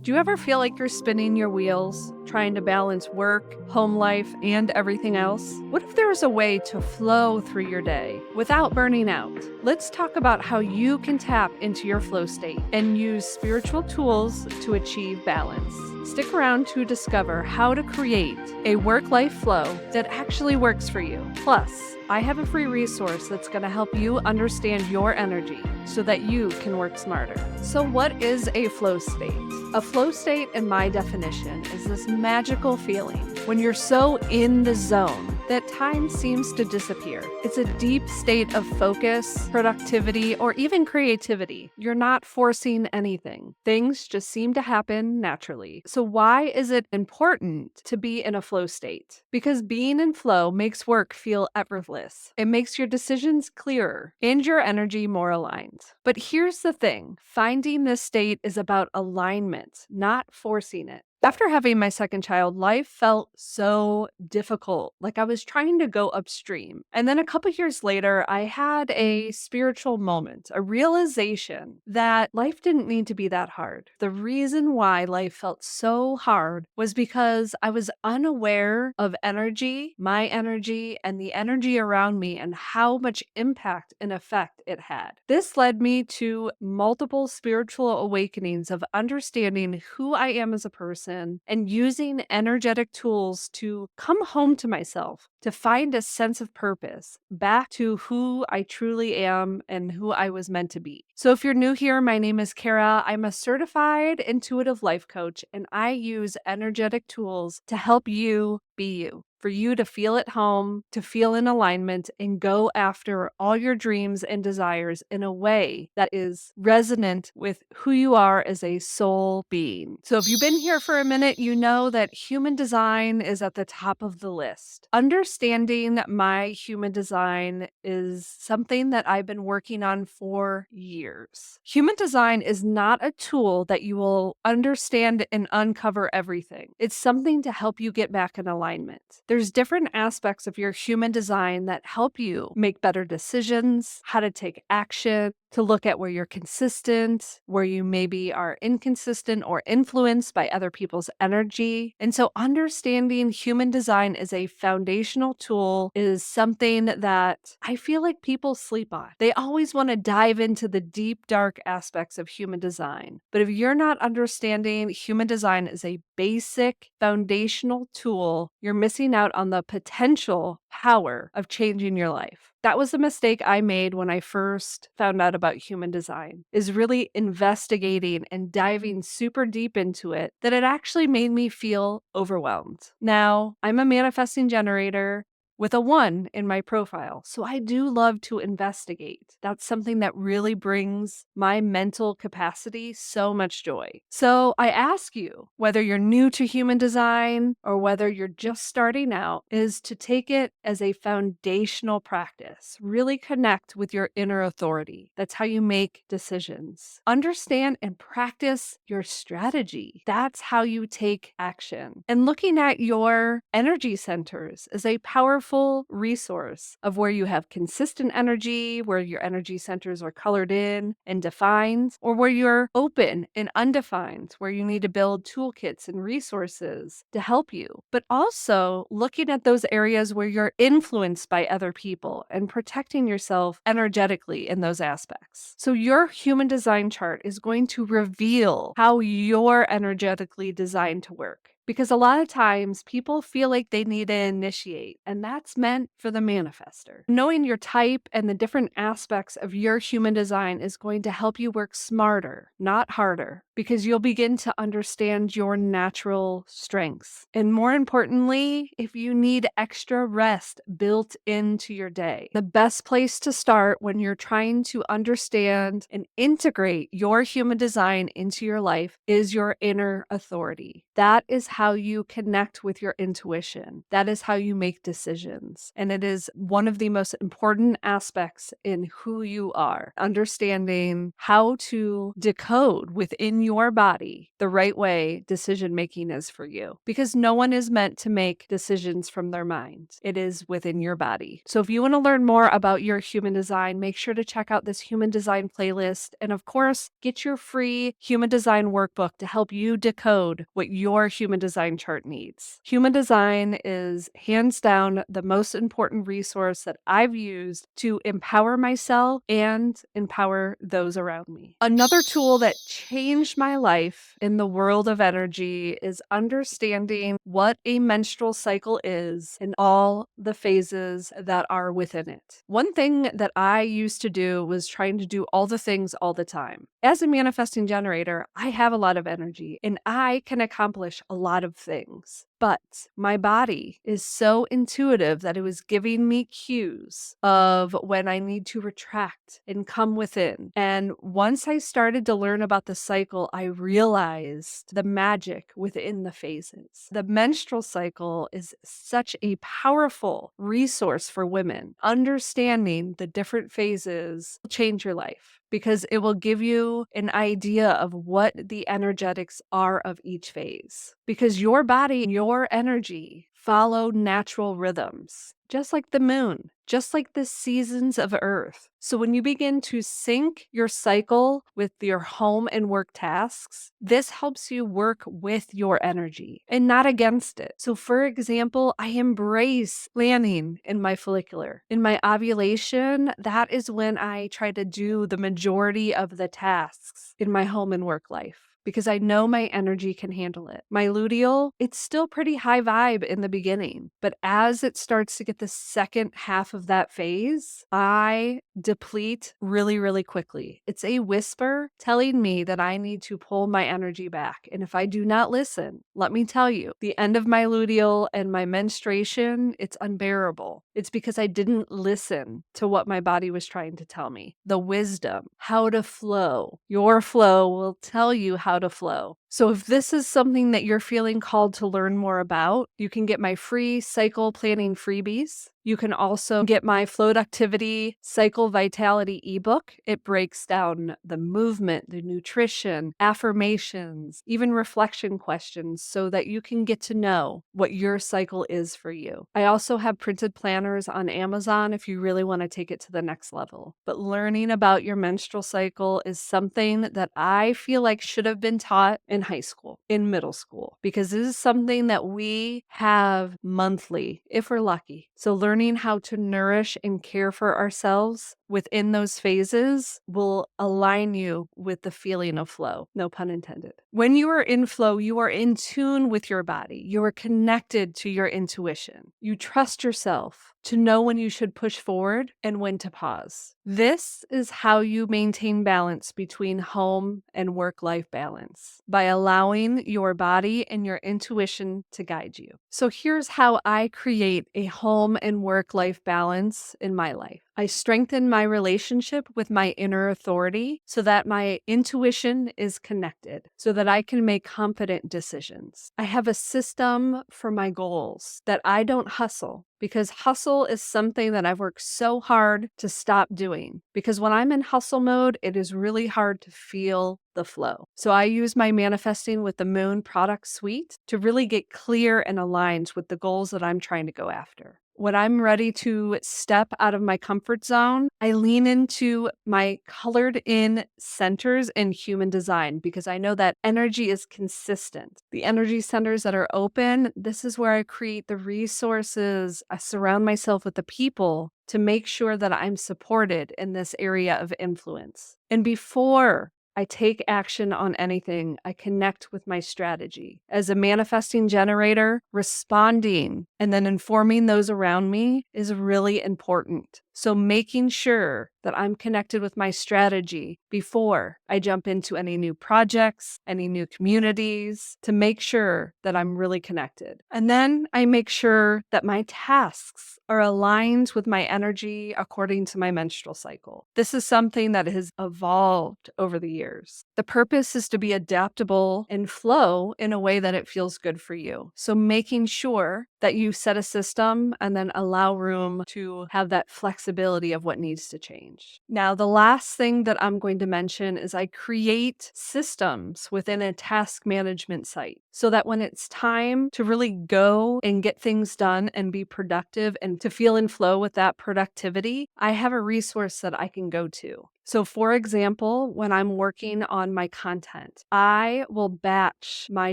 Do you ever feel like you're spinning your wheels, trying to balance work, home life, and everything else? What if there was a way to flow through your day without burning out? Let's talk about how you can tap into your flow state and use spiritual tools to achieve balance. Stick around to discover how to create a work-life flow that actually works for you. Plus, I have a free resource that's going to help you understand your energy so that you can work smarter. So what is a flow state? A flow state, in my definition, is this magical feeling when you're so in the zone that time seems to disappear. It's a deep state of focus, productivity, or even creativity. You're not forcing anything. Things just seem to happen naturally. So why is it important to be in a flow state? Because being in flow makes work feel effortless. It makes your decisions clearer and your energy more aligned. But here's the thing, finding this state is about alignment, not forcing it. After having my second child, life felt so difficult, like I was trying to go upstream. And then a couple years later, I had a spiritual moment, a realization that life didn't need to be that hard. The reason why life felt so hard was because I was unaware of energy, my energy, and the energy around me and how much impact and effect it had. This led me to multiple spiritual awakenings of understanding who I am as a person and using energetic tools to come home to myself, to find a sense of purpose, back to who I truly am and who I was meant to be. So if you're new here, my name is Kara. I'm a certified intuitive life coach, and I use energetic tools to help you be you. For you to feel at home, to feel in alignment, and go after all your dreams and desires in a way that is resonant with who you are as a soul being. So if you've been here for a minute, you know that human design is at the top of the list. Understanding my human design is something that I've been working on for years. Human design is not a tool that you will understand and uncover everything. It's something to help you get back in alignment. There's different aspects of your human design that help you make better decisions, how to take action, to look at where you're consistent, where you maybe are inconsistent or influenced by other people's energy. And so understanding human design as a foundational tool is something that I feel like people sleep on. They always want to dive into the deep, dark aspects of human design. But if you're not understanding human design as a basic foundational tool, you're missing out on the potential power of changing your life. That was a mistake I made when I first found out about human design, is really investigating and diving super deep into it, that it actually made me feel overwhelmed. Now, I'm a manifesting generator with a 1 in my profile. So I do love to investigate. That's something that really brings my mental capacity so much joy. So I ask you, whether you're new to human design or whether you're just starting out, is to take it as a foundational practice. Really connect with your inner authority. That's how you make decisions. Understand and practice your strategy. That's how you take action. And looking at your energy centers is a powerful resource of where you have consistent energy, where your energy centers are colored in and defined, or where you're open and undefined, where you need to build toolkits and resources to help you. But also looking at those areas where you're influenced by other people and protecting yourself energetically in those aspects. So your human design chart is going to reveal how you're energetically designed to work. Because a lot of times people feel like they need to initiate, and that's meant for the manifester. Knowing your type and the different aspects of your human design is going to help you work smarter, not harder, because you'll begin to understand your natural strengths. And more importantly, if you need extra rest built into your day, the best place to start when you're trying to understand and integrate your human design into your life is your inner authority. That is how you connect with your intuition. That is how you make decisions. And it is one of the most important aspects in who you are, understanding how to decode within your body the right way decision making is for you. Because no one is meant to make decisions from their mind, it is within your body. So if you want to learn more about your human design, make sure to check out this human design playlist. And of course, get your free human design workbook to help you decode what your human design chart needs. Human design is hands down the most important resource that I've used to empower myself and empower those around me. Another tool that changed my life in the world of energy is understanding what a menstrual cycle is and all the phases that are within it. One thing that I used to do was trying to do all the things all the time. As a manifesting generator, I have a lot of energy and I can accomplish a lot of things. But my body is so intuitive that it was giving me cues of when I need to retract and come within. And once I started to learn about the cycle, I realized the magic within the phases. The menstrual cycle is such a powerful resource for women. Understanding the different phases will change your life, because it will give you an idea of what the energetics are of each phase. Because your body and your energy follow natural rhythms, just like the moon, just like the seasons of Earth. So when you begin to sync your cycle with your home and work tasks, this helps you work with your energy and not against it. So for example, I embrace planning in my follicular. In my ovulation, that is when I try to do the majority of the tasks in my home and work life, because I know my energy can handle it. My luteal, it's still pretty high vibe in the beginning, but as it starts to get the second half of that phase, I deplete really, really quickly. It's a whisper telling me that I need to pull my energy back. And if I do not listen, let me tell you, the end of my luteal and my menstruation, it's unbearable. It's because I didn't listen to what my body was trying to tell me. The wisdom, how to flow. Your flow will tell you how to flow. So if this is something that you're feeling called to learn more about, you can get my free cycle planning freebies. You can also get my Flowductivity Cycle Vitality ebook. It breaks down the movement, the nutrition, affirmations, even reflection questions so that you can get to know what your cycle is for you. I also have printed planners on Amazon if you really want to take it to the next level. But learning about your menstrual cycle is something that I feel like should have been taught in high school, in middle school, because this is something that we have monthly, if we're lucky. So learning how to nourish and care for ourselves within those phases will align you with the feeling of flow. No pun intended. When you are in flow, you are in tune with your body. You are connected to your intuition. You trust yourself to know when you should push forward and when to pause. This is how you maintain balance between home and work-life balance, by allowing your body and your intuition to guide you. So here's how I create a home and work-life balance in my life. I strengthen my relationship with my inner authority so that my intuition is connected, so that I can make confident decisions. I have a system for my goals, that I don't hustle, because hustle is something that I've worked so hard to stop doing. Because when I'm in hustle mode, it is really hard to feel the flow. So I use my Manifesting with the Moon product suite to really get clear and aligned with the goals that I'm trying to go after. When I'm ready to step out of my comfort zone, I lean into my colored in centers in human design, because I know that energy is consistent. The energy centers that are open, this is where I create the resources. I surround myself with the people to make sure that I'm supported in this area of influence. And before I take action on anything, I connect with my strategy. As a manifesting generator, responding and then informing those around me is really important. So making sure that I'm connected with my strategy before I jump into any new projects, any new communities, to make sure that I'm really connected. And then I make sure that my tasks are aligned with my energy according to my menstrual cycle. This is something that has evolved over the years. The purpose is to be adaptable and flow in a way that it feels good for you. So making sure that you set a system and then allow room to have that flexibility of what needs to change. Now, the last thing that I'm going to mention is I create systems within a task management site so that when it's time to really go and get things done and be productive and to feel in flow with that productivity, I have a resource that I can go to. So for example, when I'm working on my content, I will batch my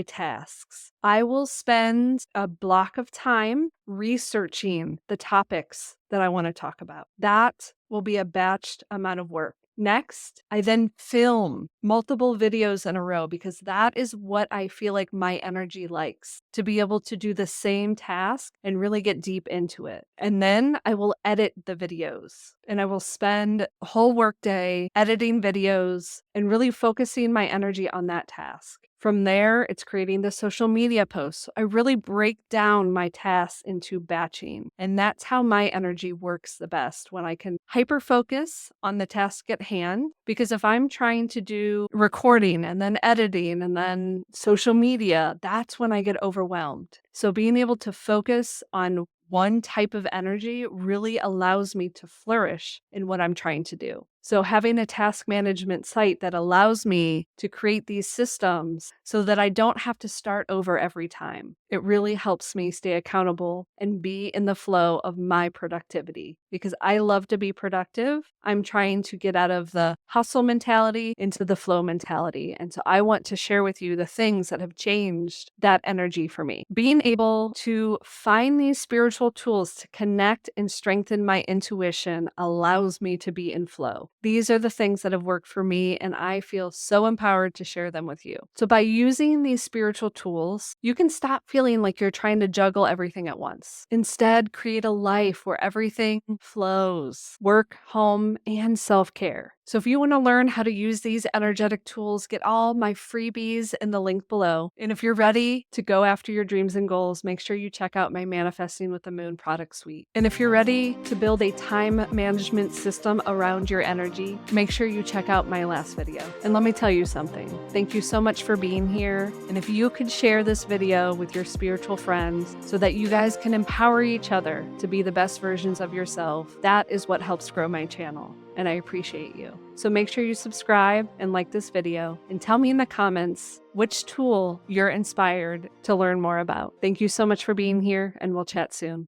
tasks. I will spend a block of time researching the topics that I want to talk about. That will be a batched amount of work. Next, I then film multiple videos in a row because that is what I feel like my energy likes, to be able to do the same task and really get deep into it. And then I will edit the videos and I will spend a whole workday editing videos and really focusing my energy on that task. From there, it's creating the social media posts. I really break down my tasks into batching. And that's how my energy works the best, when I can hyper focus on the task at hand. Because if I'm trying to do recording and then editing and then social media, that's when I get overwhelmed. So being able to focus on one type of energy really allows me to flourish in what I'm trying to do. So having a task management site that allows me to create these systems so that I don't have to start over every time, it really helps me stay accountable and be in the flow of my productivity. Because I love to be productive, I'm trying to get out of the hustle mentality into the flow mentality. And so I want to share with you the things that have changed that energy for me. Being able to find these spiritual tools to connect and strengthen my intuition allows me to be in flow. These are the things that have worked for me, and I feel so empowered to share them with you. So by using these spiritual tools, you can stop feeling like you're trying to juggle everything at once. Instead, create a life where everything flows: work, home, and self-care. So if you want to learn how to use these energetic tools, get all my freebies in the link below. And if you're ready to go after your dreams and goals, make sure you check out my Manifesting with the Moon product suite. And if you're ready to build a time management system around your energy, make sure you check out my last video. And let me tell you something. Thank you so much for being here. And if you could share this video with your spiritual friends so that you guys can empower each other to be the best versions of yourself, that is what helps grow my channel. And I appreciate you. So make sure you subscribe and like this video and tell me in the comments which tool you're inspired to learn more about. Thank you so much for being here, and we'll chat soon.